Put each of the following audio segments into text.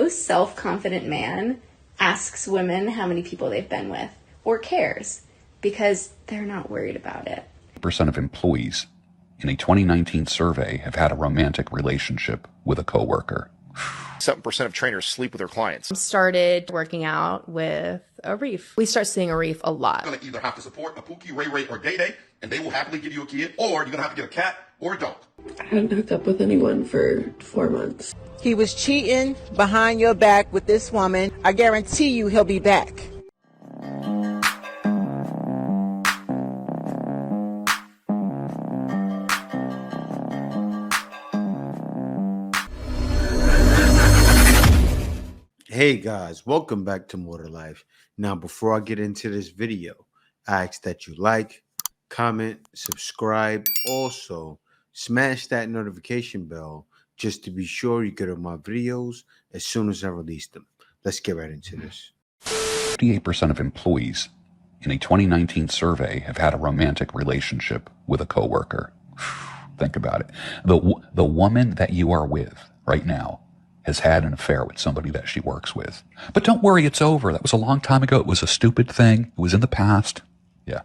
no self-confident man asks women how many people they've been with or cares because they're not worried about it. Percent of employees in a 2019 survey have had a romantic relationship with a coworker. 7% of trainers sleep with their clients. Started working out with a reef. We start seeing a reef a lot. You're going to either have to support a Pookie, Ray Ray, or Day Day, and they will happily give you a kid, or you're going to have to get a cat or a dog. I hadn't hooked up with anyone for 4 months. He was cheating behind your back with this woman. I guarantee you he'll be back. Hey guys, welcome back to More to Life. Now, before I get into this video, I ask that you like, comment, subscribe. Also, smash that notification bell just to be sure you get all my videos as soon as I release them. Let's get right into this. 58% of employees in a 2019 survey have had a romantic relationship with a coworker. Think about it. The woman that you are with right now has had an affair with somebody that she works with. But don't worry, it's over. That was a long time ago. It was a stupid thing. It was in the past. Yeah.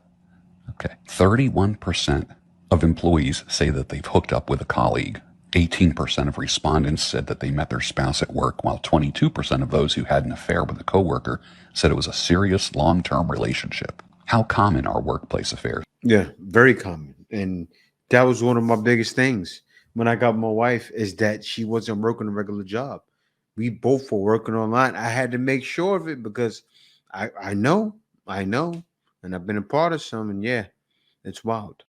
Okay. 31% of employees say that they've hooked up with a colleague. 18% of respondents said that they met their spouse at work, while 22% of those who had an affair with a coworker said it was a serious long-term relationship. How common are workplace affairs? Yeah, very common. And that was one of my biggest things when I got my wife, is that she wasn't working a regular job. We both were working online. I had to make sure of it because I know, and I've been a part of some, and yeah, it's wild.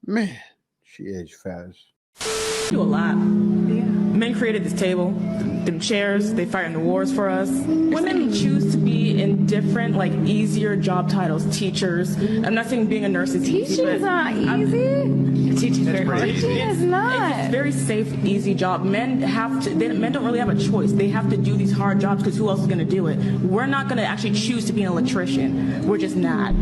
Man, she aged fast. Do a lot. Yeah. Men created this table, them chairs, they fight in the wars for us. Women choose to be in different, like, easier job titles. Teachers. I'm not saying being a nurse is easy. Teaching's not easy. Teaching's very hard. It's not. It's a very safe, easy job. Men don't really have a choice. They have to do these hard jobs because who else is going to do it? We're not going to actually choose to be an electrician. We're just not.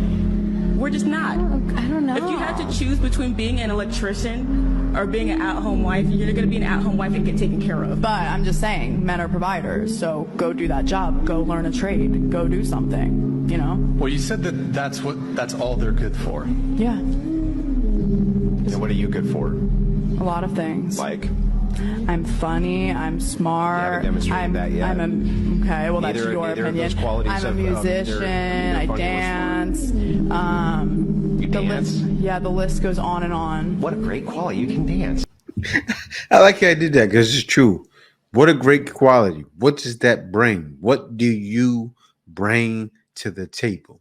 We're just not. I don't know. If you had to choose between being an electrician or being an at-home wife, you're going to be an at-home wife and get taken care of. But I'm just saying, men are providers, so go do that job. Go learn a trade. Go do something, you know? Well, you said that that's all they're good for. Yeah. And what are you good for? A lot of things. Like? I'm funny, I'm smart. You haven't demonstrated that yet. Okay, well, that's your neither opinion. Of those qualities I'm a musician, I dance. You dance? Yeah, the list goes on and on. What a great quality. You can dance. I like how I did that because it's true. What a great quality. What does that bring? What do you bring to the table?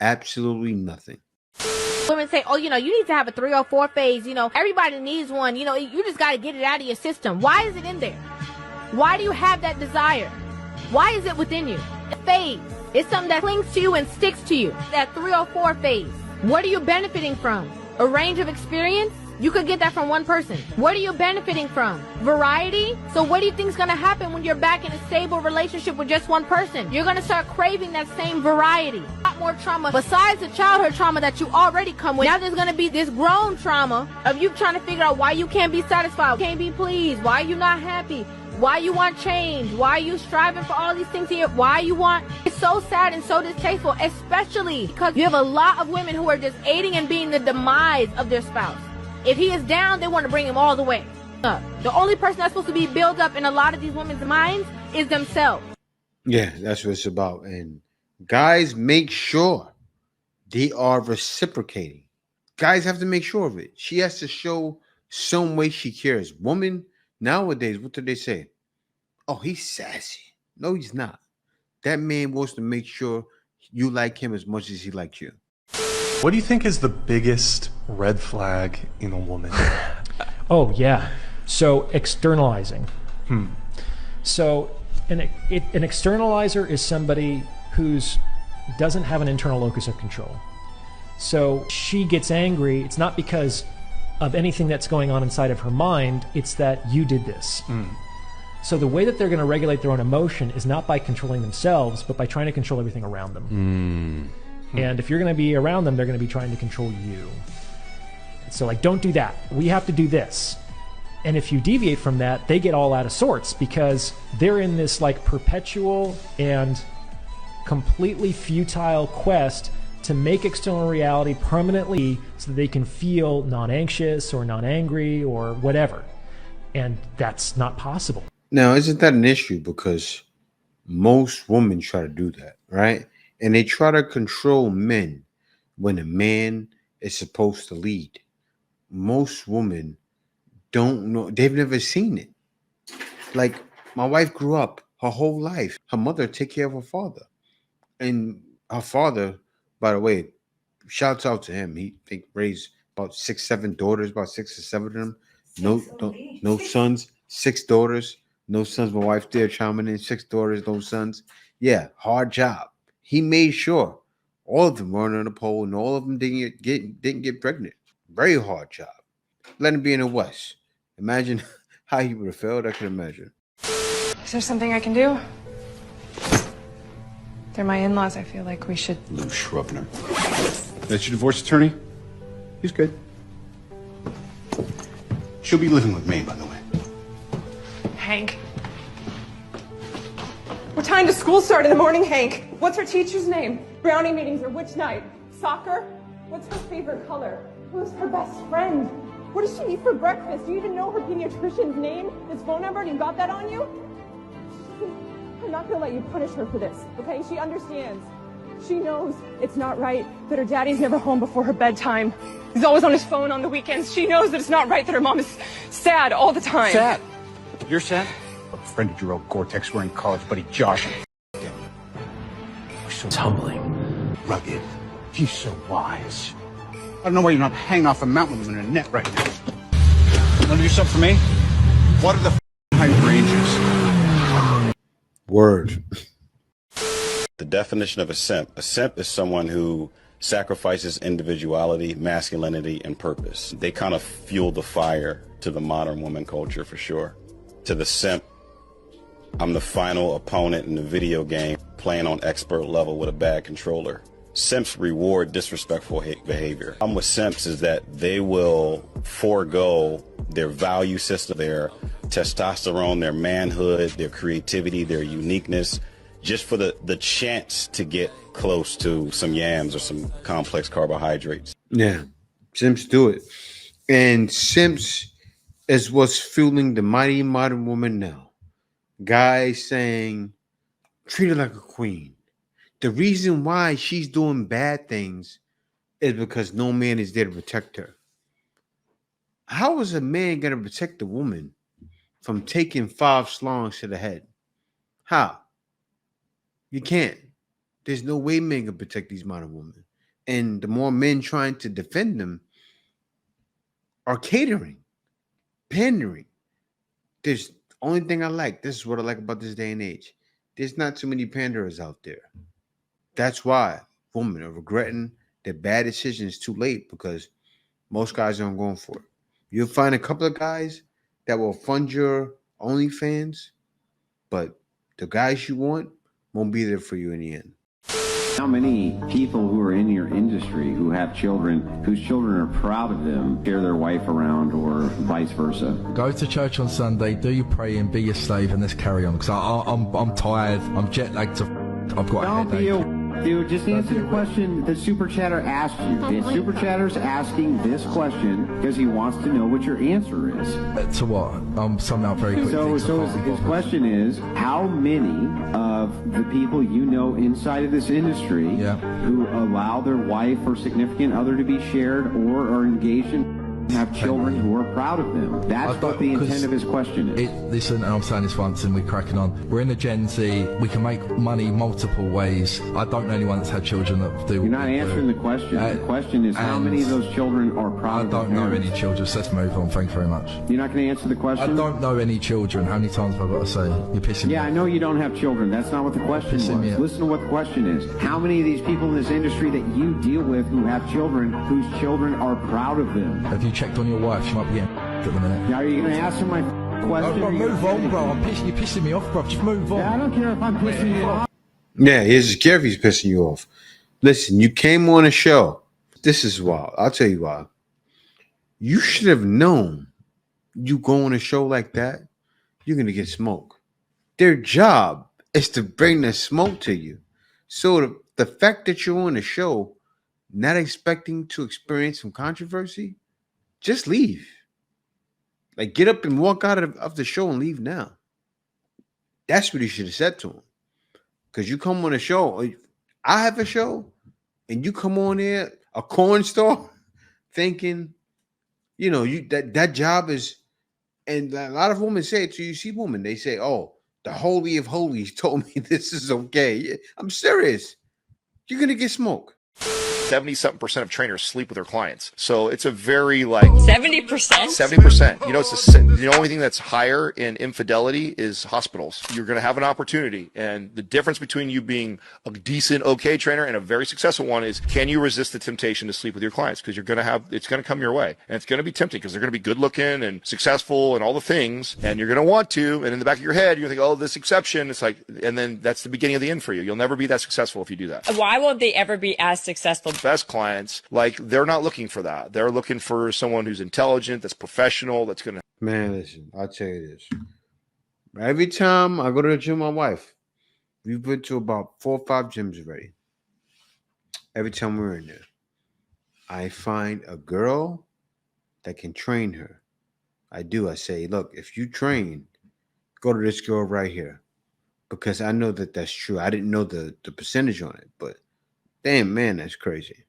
Absolutely nothing. Women say, oh, you need to have a 3 or 4 phase. Everybody needs one. You just got to get it out of your system. Why is it in there? Why do you have that desire? Why is it within you? A phase. It's something that clings to you and sticks to you. That 3 or 4 phase. What are you benefiting from? A range of experience? You could get that from one person. What are you benefiting from? Variety? So what do you think is going to happen when you're back in a stable relationship with just one person? You're going to start craving that same variety. A lot more trauma besides the childhood trauma that you already come with. Now there's going to be this grown trauma of you trying to figure out why you can't be satisfied, can't be pleased, why you not happy, why you want change, why you striving for all these things here, why you want. It's so sad and so distasteful, especially because you have a lot of women who are just aiding and being the demise of their spouse. If he is down, they want to bring him all the way up. The only person that's supposed to be built up in a lot of these women's minds is themselves. Yeah, that's what it's about. And guys, make sure they are reciprocating. Guys have to make sure of it. She has to show some way she cares. Women nowadays, what do they say? Oh, he's sassy. No, he's not. That man wants to make sure you like him as much as he likes you. What do you think is the biggest red flag in a woman? Oh, yeah. So externalizing. So an externalizer is somebody who's doesn't have an internal locus of control. So she gets angry. It's not because of anything that's going on inside of her mind. It's that you did this. So the way that they're going to regulate their own emotion is not by controlling themselves, but by trying to control everything around them. And if you're going to be around them, they're going to be trying to control you. So like, don't do that. We have to do this. And if you deviate from that, they get all out of sorts because they're in this like perpetual and completely futile quest to make external reality permanently so that they can feel non-anxious or non-angry or whatever. And that's not possible. Now, isn't that an issue? Because most women try to do that, right? And they try to control men when a man is supposed to lead. Most women don't know. They've never seen it. Like, my wife grew up her whole life. Her mother take care of her father. And her father, by the way, shouts out to him. He raised about 6-7 daughters, about 6 or 7 of them. No sons, 6 daughters. No sons. My wife there chiming in. 6 daughters, no sons. Yeah, hard job. He made sure all of them weren't on the pole and all of them didn't get pregnant. Very hard job. Let him be in the West. Imagine how he would have felt. I can imagine. Is there something I can do? They're my in-laws. I feel like we should... Lou Shrubner. That's your divorce attorney? He's good. She'll be living with me, by the way. Hank. What time does school start in the morning, Hank? What's her teacher's name? Brownie meetings are which night? Soccer? What's her favorite color? Who's her best friend? What does she eat for breakfast? Do you even know her pediatrician's name? His phone number? You got that on you? I'm not gonna let you punish her for this, okay? She understands. She knows it's not right that her daddy's never home before her bedtime. He's always on his phone on the weekends. She knows that it's not right that her mom is sad all the time. Sad? You're sad? Befriended your old Gore-Tex wearing college buddy Josh. We're so humbling, rugged. He's so wise. I don't know why you're not hanging off a mountain with him in a net right now. You want to do something for me? What are the high ranges? Word. The definition of a simp is someone who sacrifices individuality, masculinity, and purpose. They kind of fuel the fire to the modern woman culture for sure. To the simp, I'm the final opponent in the video game, playing on expert level with a bad controller. Simps reward disrespectful behavior. The problem with simps is that they will forego their value system, their testosterone, their manhood, their creativity, their uniqueness, just for the chance to get close to some yams or some complex carbohydrates. Yeah, simps do it. And simps is what's fueling the mighty modern woman now. Guys saying, treat her like a queen. The reason why she's doing bad things is because no man is there to protect her. How is a man going to protect a woman from taking 5 slongs to the head? How? You can't. There's no way men can protect these modern women. And the more men trying to defend them are catering, pandering. There's the only thing I like. This is what I like about this day and age. There's not too many panderers out there. That's why women are regretting their bad decisions too late, because most guys aren't going for it. You'll find a couple of guys that will fund your OnlyFans, but the guys you want won't be there for you in the end. How many people who are in your industry who have children, whose children are proud of them, share their wife around, or vice versa? Go to church on Sunday, do your praying, be your slave, and let's carry on. Because I'm tired, I'm jet lagged, I've got a headache. Dude, just answer the question the super chatter asked you. The super chatter's asking this question because he wants to know what your answer is. To what? I'm summing up very quickly. So his question is, how many of the people you know inside of this industry who allow their wife or significant other to be shared or are engaged in have children who are proud of them? That's what the intent of his question is. Listen, and I'm saying this once and we're cracking on. We're in the Gen Z. We can make money multiple ways. I don't know anyone that's had children that do. You're not answering the question. The question is, how many of those children are proud of their parents? I don't know any children, so let's move on. Thank you very much. You're not going to answer the question? I don't know any children. How many times have I got to say? You're pissing me off. I know you don't have children. That's not what the question was. Listen to what the question is. How many of these people in this industry that you deal with who have children, whose children are proud of them? Have you checked on your wife? She might be getting at the minute. Now, are you going to answer my question? No, bro, move on, bro. You're pissing me off, bro. Just move on. I don't care if I'm pissing you off. Yeah, here's care if he's pissing you off. Listen, you came on a show. This is wild. I'll tell you why. You should have known you go on a show like that, you're going to get smoke. Their job is to bring the smoke to you. So the fact that you're on a show not expecting to experience some controversy, just leave. Like, get up and walk out of the show and leave now. That's what you should have said to him. Because you come on a show, I have a show, and you come on there, a corn store, thinking, you know, that job is, and a lot of women say it to you. You see women, they say, oh, the Holy of Holies told me this is okay. I'm serious. You're going to get smoke. 70-something% of trainers sleep with their clients. So it's a very like 70%? 70%. You know, the only thing that's higher in infidelity is hospitals. You're going to have an opportunity. And the difference between you being a decent, okay trainer and a very successful one is, can you resist the temptation to sleep with your clients? Because it's going to come your way. And it's going to be tempting because they're going to be good looking and successful and all the things. And you're going to want to. And in the back of your head, you're going to think, oh, this exception. It's like, and then that's the beginning of the end for you. You'll never be that successful if you do that. Why won't they ever be as successful? Best clients, like, they're not looking for that. They're looking for someone who's intelligent, that's professional, that's gonna. Man, listen, I'll tell you this. Every time I go to the gym, my wife, we've been to about 4 or 5 gyms already. Every time we're in there, I find a girl that can train her. I do. I say, look, if you train, go to this girl right here, because I know that that's true. I didn't know the percentage on it, but damn, man, that's crazy.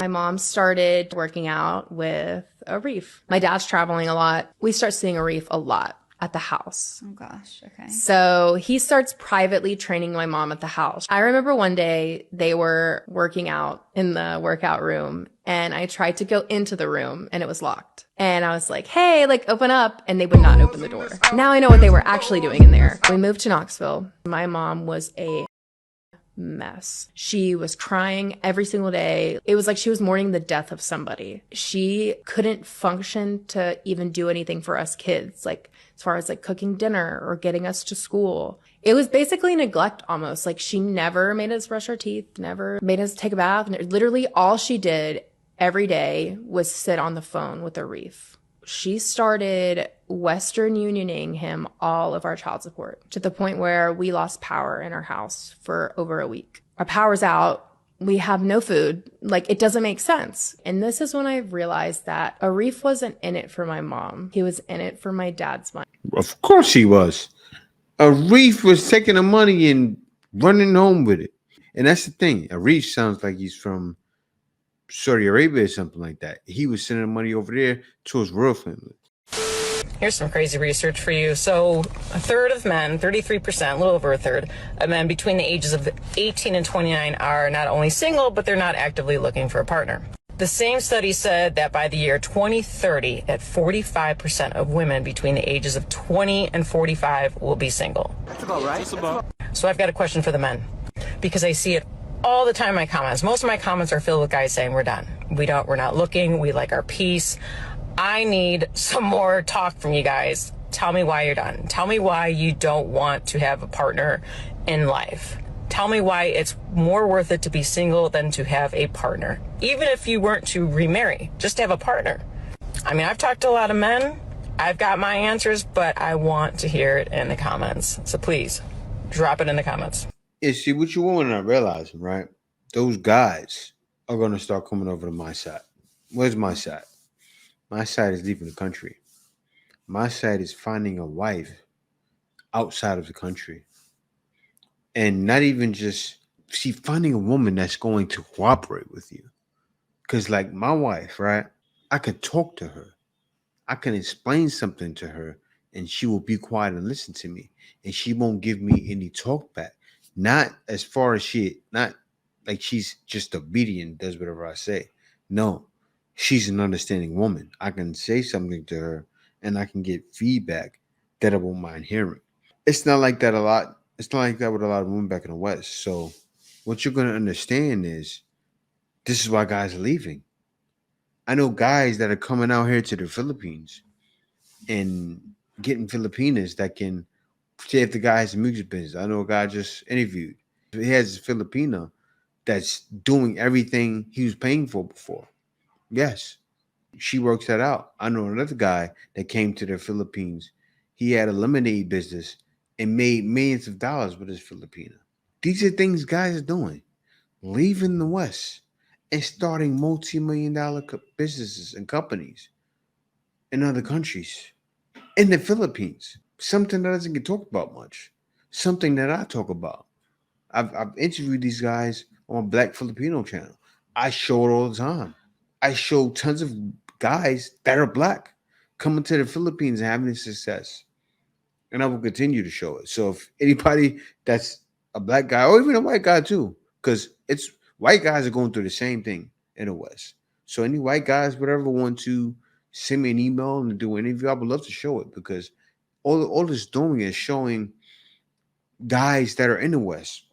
My mom started working out with Arif. My dad's traveling a lot. We start seeing Arif a lot at the house. Oh gosh, okay. So he starts privately training my mom at the house. I remember one day they were working out in the workout room and I tried to go into the room and it was locked. And I was like, hey, like open up. And they would not open the door. Now I know what they were actually doing in there. We moved to Knoxville. My mom was a mess. She was crying every single day. It was like she was mourning the death of somebody. She couldn't function to even do anything for us kids, like as far as like cooking dinner or getting us to school. It was basically neglect almost. Like she never made us brush our teeth, never made us take a bath. And literally all she did every day was sit on the phone with Arif. She started Western Unioning him all of our child support to the point where we lost power in our house for over a week. Our power's out. We have no food. Like, it doesn't make sense. And this is when I realized that Arif wasn't in it for my mom. He was in it for my dad's money. Of course he was. Arif was taking the money and running home with it. And that's the thing. Arif sounds like he's from Saudi Arabia or something like that. He was sending money over there to his royal family. Here's some crazy research for you. So a third of men, 33%, a little over a third of men between the ages of 18 and 29 are not only single, but they're not actively looking for a partner. The same study said that by the year 2030, that 45% of women between the ages of 20 and 45 will be single. That's about right. That's about. So I've got a question for the men, because I see it all the time in my comments. Most of my comments are filled with guys saying we're done. We're not looking. We like our peace. I need some more talk from you guys. Tell me why you're done. Tell me why you don't want to have a partner in life. Tell me why it's more worth it to be single than to have a partner. Even if you weren't to remarry, just to have a partner. I mean, I've talked to a lot of men. I've got my answers, but I want to hear it in the comments. So please, drop it in the comments. Yeah, see, what you want to realize, right? Those guys are going to start coming over to my side. Where's my side? My side is leaving the country. My side is finding a wife outside of the country. And not even just, see, finding a woman that's going to cooperate with you. Because like my wife, right? I could talk to her. I can explain something to her and she will be quiet and listen to me. And she won't give me any talk back. Not as far as not like she's just obedient, does whatever I say. No, she's an understanding woman. I can say something to her and I can get feedback that I won't mind hearing. It's not like that a lot. It's not like that with a lot of women back in the West. So what you're going to understand is this is why guys are leaving. I know guys that are coming out here to the Philippines and getting Filipinas that can, say if the guy has a music business. I know a guy just interviewed. He has a Filipina that's doing everything he was paying for before. Yes. She works that out. I know another guy that came to the Philippines. He had a lemonade business and made millions of dollars with his Filipina. These are things guys are doing. Leaving the West and starting multi-million-dollar businesses and companies in other countries. In the Philippines. Something that doesn't get talked about much. Something that I talk about. I've interviewed these guys on Black Filipino channel. I show it all the time. I show tons of guys that are black coming to the Philippines and having success. And I will continue to show it. So if anybody that's a black guy or even a white guy too, because it's white guys are going through the same thing in the West. So any white guys, whatever, want to send me an email and do an interview, I would love to show it because all it's doing is showing guys that are in the West,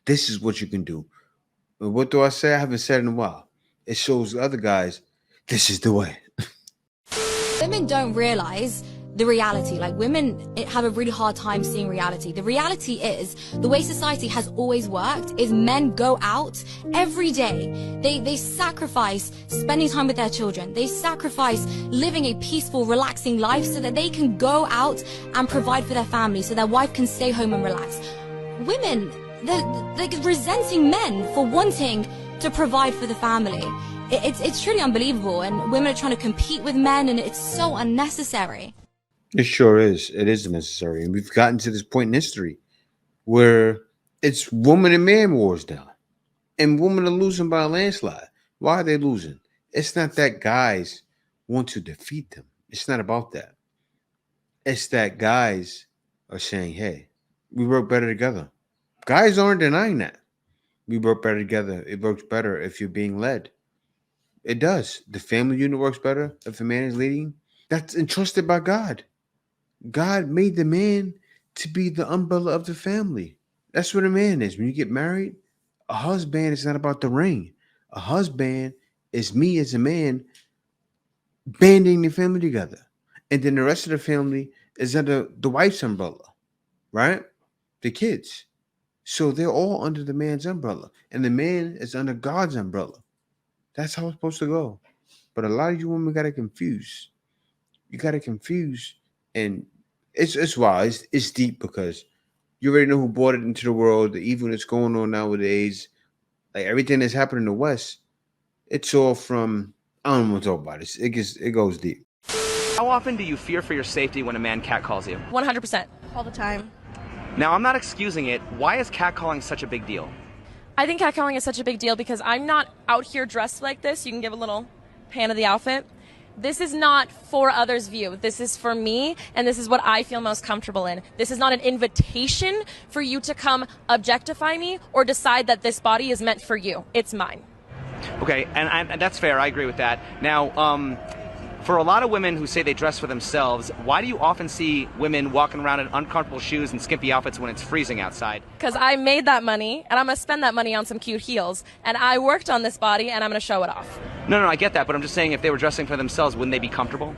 this is what you can do. But what do I say? I haven't said in a while. It shows the other guys, this is the way. Women don't realize the reality. Like, women have a really hard time seeing reality. The reality is, the way society has always worked is men go out every day. They sacrifice spending time with their children. They sacrifice living a peaceful, relaxing life so that they can go out and provide for their family, so their wife can stay home and relax. Women, they're resenting men for wanting to provide for the family. It's truly unbelievable, and women are trying to compete with men, and it's so unnecessary. It sure is. It is necessary. And we've gotten to this point in history where it's woman and man wars now. And women are losing by a landslide. Why are they losing? It's not that guys want to defeat them. It's not about that. It's that guys are saying, hey, we work better together. Guys aren't denying that. We work better together. It works better if you're being led. It does. The family unit works better if a man is leading. That's entrusted by God. God made the man to be the umbrella of the family. That's what a man is. When you get married, a husband is not about the ring. A husband is me as a man banding the family together. And then the rest of the family is under the wife's umbrella, right? The kids. So they're all under the man's umbrella. And the man is under God's umbrella. That's how it's supposed to go. But a lot of you women got it confused. You got it confused. And it's wild. It's deep because you already know who brought it into the world, the evil that's going on nowadays. Like everything that's happening in the West, it's all from, I don't want to talk about it. It goes deep. How often do you fear for your safety when a man catcalls you? 100%. All the time. Now, I'm not excusing it. Why is catcalling such a big deal? I think catcalling is such a big deal because I'm not out here dressed like this. You can give a little pan of the outfit. This is not for others' view. This is for me, and this is what I feel most comfortable in. This is not an invitation for you to come objectify me or decide that this body is meant for you. It's mine. Okay, and that's fair. I agree with that. Now, for a lot of women who say they dress for themselves, why do you often see women walking around in uncomfortable shoes and skimpy outfits when it's freezing outside? Because I made that money, and I'm going to spend that money on some cute heels, and I worked on this body, and I'm going to show it off. No, I get that, but I'm just saying if they were dressing for themselves, wouldn't they be comfortable?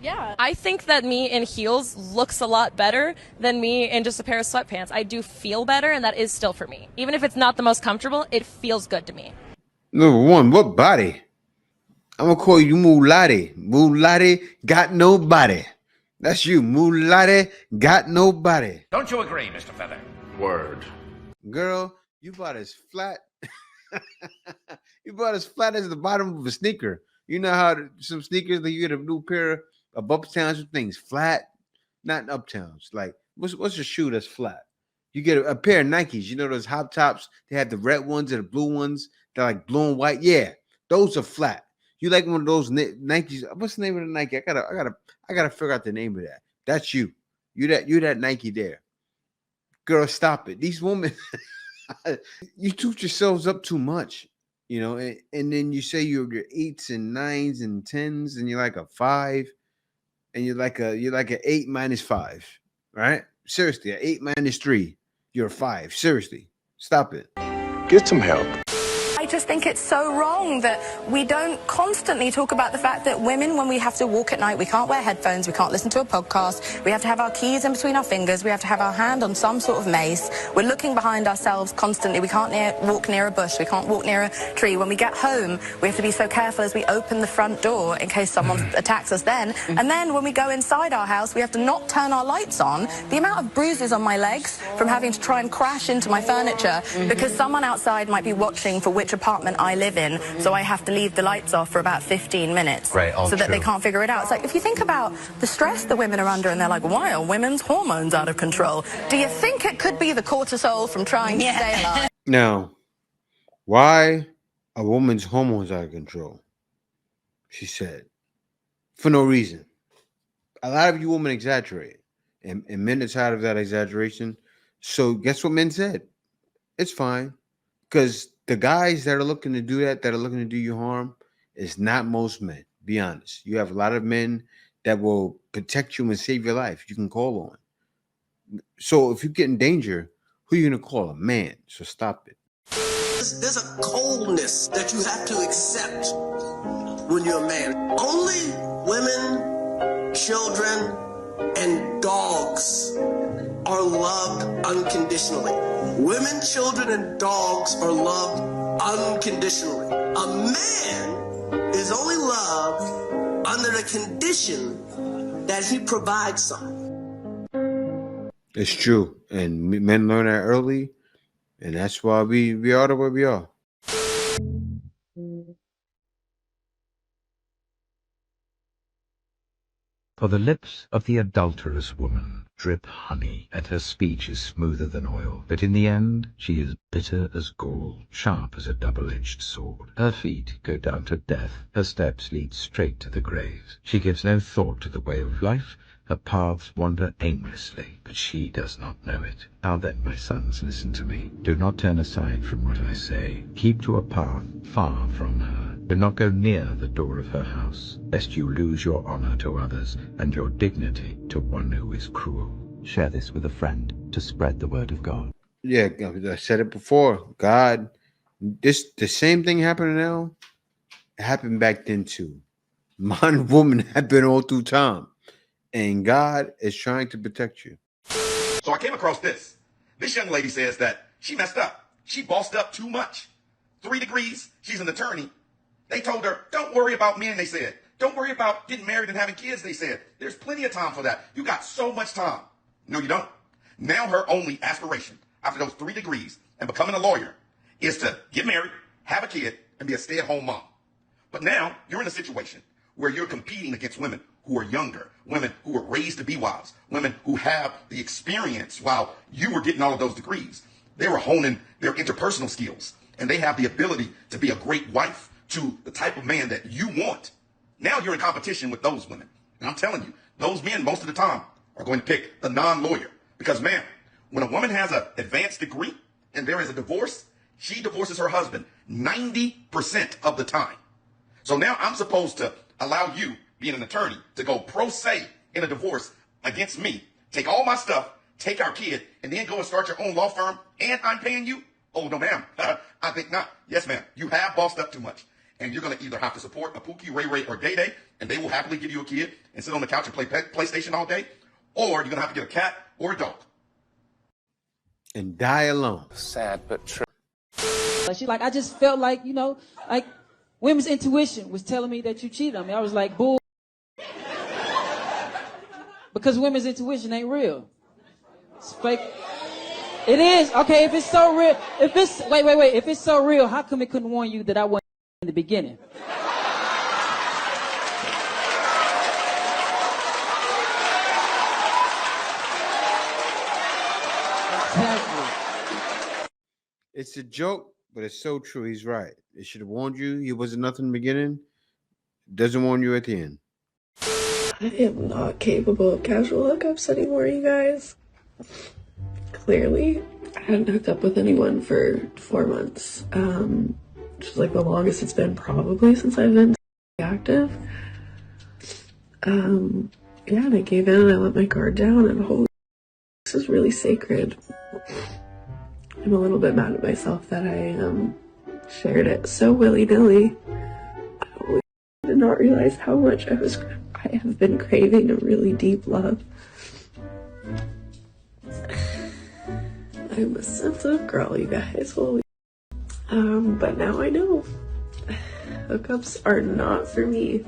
Yeah. I think that me in heels looks a lot better than me in just a pair of sweatpants. I do feel better, and that is still for me. Even if it's not the most comfortable, it feels good to me. Number one, what body? I'm going to call you Mulati. Mulati got nobody. That's you. Mulati got nobody. Don't you agree, Mr. Feather? Word. Girl, you about as flat. You about as flat as the bottom of a sneaker. You know how some sneakers, that you get a new pair of uptowns with things flat, not uptowns. Like, what's a shoe that's flat? You get a pair of Nikes. You know those hop tops? They have the red ones and the blue ones. They're like blue and white. Yeah, those are flat. You like one of those Nikes? What's the name of the Nike? I gotta figure out the name of that. That's you. You that Nike there. Girl, stop it. These women, you toot yourselves up too much, you know, and then you say you're 8s and 9s and 10s, and you're like a 5, and you're like an 8 minus 5, right? Seriously, an 8 minus 3, you're a 5. Seriously, stop it. Get some help. I just think it's so wrong that we don't constantly talk about the fact that women, when we have to walk at night, we can't wear headphones, we can't listen to a podcast, we have to have our keys in between our fingers, we have to have our hand on some sort of mace, we're looking behind ourselves constantly, we can't walk near a bush, we can't walk near a tree. When we get home, we have to be so careful as we open the front door in case someone attacks us then. And then when we go inside our house, we have to not turn our lights on. The amount of bruises on my legs from having to try and crash into my furniture because someone outside might be watching for which apartment I live in, so I have to leave the lights off for about 15 minutes so that they can't figure it out. It's like, if you think about the stress the women are under and they're like, why are women's hormones out of control? Do you think it could be the cortisol from trying to stay alive? Now, why a woman's hormones out of control? She said, for no reason. A lot of you women exaggerate, and men are tired of that exaggeration. So guess what men said? It's fine, because the guys that are looking to do that are looking to do you harm, is not most men. Be honest. You have a lot of men that will protect you and save your life. You can call on. So if you get in danger, who are you going to call? A man. So stop it. There's a coldness that you have to accept when you're a man. Only women, children, and dogs are loved unconditionally. Women, children, and dogs are loved unconditionally. A man is only loved under the condition that he provides something. It's true. And men learn that early. And that's why we are the way we are. For the lips of the adulterous woman drip honey, and her speech is smoother than oil. But in the end, she is bitter as gall, sharp as a double-edged sword. Her feet go down to death. Her steps lead straight to the grave. She gives no thought to the way of life. Her paths wander aimlessly, but she does not know it. Now then, my sons, listen to me. Do not turn aside from what I say. Keep to a path far from her. Do not go near the door of her house, lest you lose your honor to others and your dignity to one who is cruel. Share this with a friend to spread the word of God. Yeah, I said it before. God, the same thing happening now. It happened back then too. Man and woman have been all through time. And God is trying to protect you. So I came across this. This young lady says that she messed up. She bossed up too much. 3 degrees. She's an attorney. They told her, don't worry about men, they said. Don't worry about getting married and having kids, they said. There's plenty of time for that. You got so much time. No, you don't. Now her only aspiration after those 3 degrees and becoming a lawyer is to get married, have a kid, and be a stay-at-home mom. But now you're in a situation where you're competing against women who are younger, women who were raised to be wives, women who have the experience while you were getting all of those degrees. They were honing their interpersonal skills, and they have the ability to be a great wife to the type of man that you want. Now you're in competition with those women. And I'm telling you, those men most of the time are going to pick the non-lawyer. Because, man, when a woman has an advanced degree and there is a divorce, she divorces her husband 90% of the time. So now I'm supposed to allow you, being an attorney, to go pro se in a divorce against me, take all my stuff, take our kid, and then go and start your own law firm, and I'm paying you? Oh, no, ma'am. I think not. Yes, ma'am. You have bossed up too much. And you're going to either have to support a Pookie, Ray Ray, or Day Day, and they will happily give you a kid and sit on the couch and play PlayStation all day, or you're going to have to get a cat or a dog. And die alone. Sad but true. She's like, I just felt like, like women's intuition was telling me that you cheated on me. I was like, bull. Because women's intuition ain't real. It's fake. It is. Okay, if it's so real, wait. If it's so real, how come it couldn't warn you that I wasn't in the beginning? Exactly. It's a joke, but it's so true. He's right. It should have warned you. He wasn't nothing in the beginning. It doesn't warn you at the end. I am not capable of casual hookups anymore, you guys. Clearly, I hadn't hooked up with anyone for 4 months, which is like the longest it's been probably since I've been active. Yeah, and I gave in and I let my guard down, and holy, this is really sacred. I'm a little bit mad at myself that I shared it so willy-nilly. I did not realize how much I have been craving a really deep love. I'm a sensitive girl, you guys. Holy. But now I know. Hookups are not for me.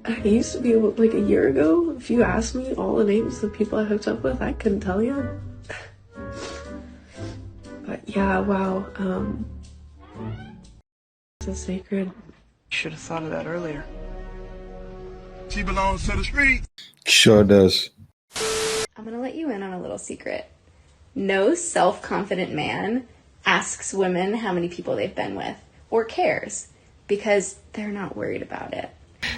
I used to be able, like a year ago, if you asked me all the names of people I hooked up with, I couldn't tell you. But yeah, wow. It's sacred. Should have thought of that earlier. She belongs to the streets. Sure does. I'm gonna let you in on a little secret. No self-confident man asks women how many people they've been with or cares because they're not worried about it.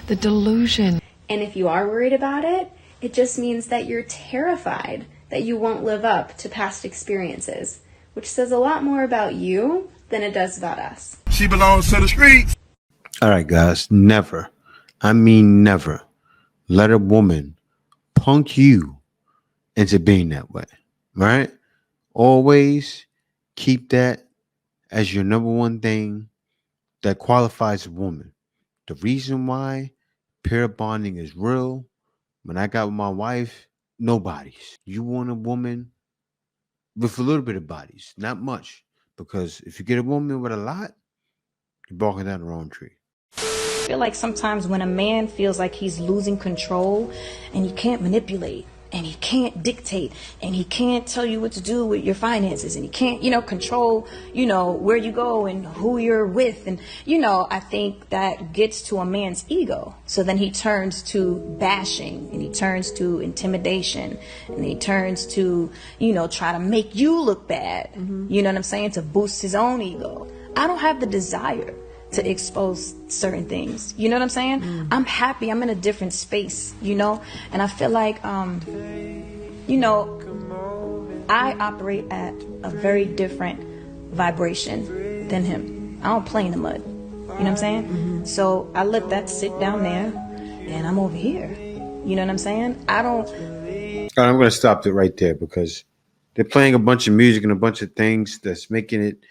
The delusion. And if you are worried about it, it just means that you're terrified that you won't live up to past experiences, which says a lot more about you than it does about us. She belongs to the streets. All right, guys. Never, I mean never, let a woman punk you into being that way, right? Always keep that as your number one thing that qualifies a woman. The reason why pair bonding is real, when I got with my wife, no bodies. You want a woman with a little bit of bodies, not much. Because if you get a woman with a lot, you're barking down the wrong tree. I feel like sometimes when a man feels like he's losing control and he can't manipulate and he can't dictate and he can't tell you what to do with your finances and he can't, control, where you go and who you're with. And, I think that gets to a man's ego. So then he turns to bashing and he turns to intimidation and he turns to, try to make you look bad. You know what I'm saying? To boost his own ego. I don't have the desire to expose certain things. You know what I'm saying? I'm happy. I'm in a different space, and I feel like, I operate at a very different vibration than him. I don't play in the mud. You know what I'm saying? So I let that sit down there and I'm over here. You know what I'm saying? I'm going to stop it right there because they're playing a bunch of music and a bunch of things that's making it,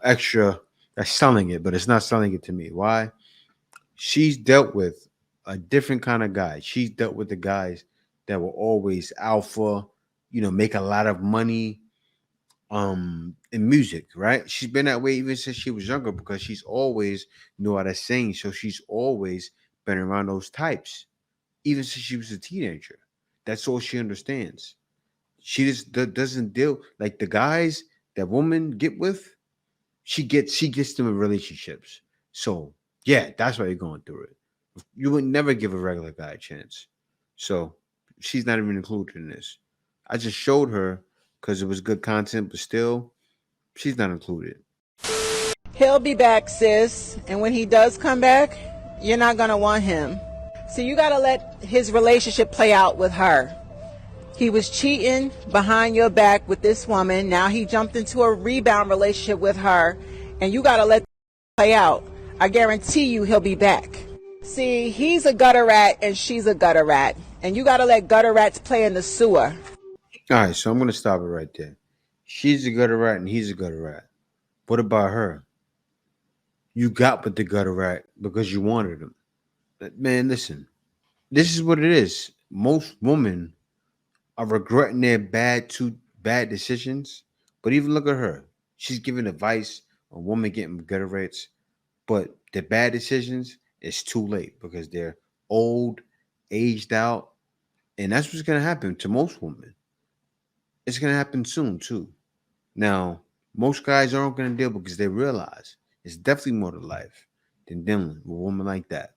extra. That's selling it, but it's not selling it to me. Why? She's dealt with a different kind of guy. She's dealt with the guys that were always alpha, make a lot of money in music, right? She's been that way even since she was younger because she's always knew how to sing. So she's always been around those types, even since she was a teenager. That's all she understands. She just doesn't deal like the guys that women get with. She gets them in relationships. So yeah, that's why you're going through it. You would never give a regular guy a chance. So she's not even included in this. I just showed her because it was good content, but still, she's not included. He'll be back, sis. And when he does come back, you're not going to want him. So you got to let his relationship play out with her. He was cheating behind your back with this woman. Now he jumped into a rebound relationship with her. And you got to let play out. I guarantee you he'll be back. See, he's a gutter rat and she's a gutter rat. And you got to let gutter rats play in the sewer. All right, so I'm going to stop it right there. She's a gutter rat and he's a gutter rat. What about her? You got with the gutter rat because you wanted him. Man, listen. This is what it is. Most women are regretting their bad decisions. But even look at her. She's giving advice on women getting gutter rats. But the bad decisions, it's too late because they're old, aged out. And that's what's going to happen to most women. It's going to happen soon, too. Now, most guys aren't going to deal because they realize it's definitely more to life than dealing with a woman like that.